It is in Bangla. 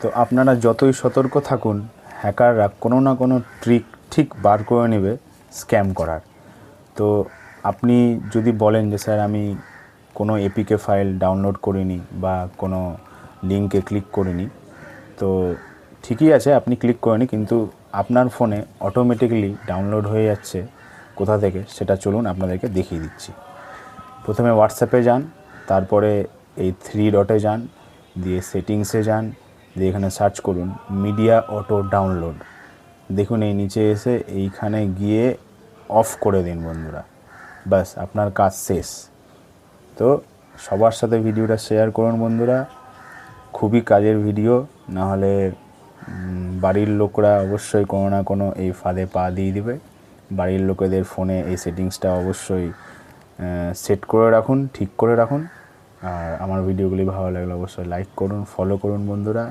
তো আপনারা যতই সতর্ক থাকুন, হ্যাকাররা কোনো না কোনো ট্রিক ঠিক বার করে নেবে স্ক্যাম করার। তো আপনি যদি বলেন যে স্যার আমি কোনো এপিকে ফাইল ডাউনলোড করিনি বা কোনো লিঙ্কে ক্লিক করিনি, তো ঠিকই আছে, আপনি ক্লিক করেনি, কিন্তু আপনার ফোনে অটোমেটিক্যালি ডাউনলোড হয়ে যাচ্ছে কোথা থেকে সেটা চলুন আপনাদেরকে দেখিয়ে দিচ্ছি। প্রথমে হোয়াটসঅ্যাপে যান, তারপরে এই 3 ডটে যান, দিয়ে সেটিংসে যান, দিয়ে এখানে সার্চ করুন মিডিয়া অটো ডাউনলোড। দেখুন এই নিচে এসে এইখানে গিয়ে অফ করে দিন বন্ধুরা, ব্যাস আপনার কাজ শেষ। তো সবার সাথে ভিডিওটা শেয়ার করুন বন্ধুরা, খুবই কাজের ভিডিও, নাহলে বাড়ির লোকরা অবশ্যই কোনো না কোনো এই ফাঁদে পা দিয়ে দিবে। বাড়ির লোকেদের ফোনে এই সেটিংসটা অবশ্যই সেট করে রাখুন, ঠিক করে রাখুন। আর আমার ভিডিওগুলি ভালো লাগলে অবশ্যই লাইক করুন, ফলো করুন বন্ধুরা।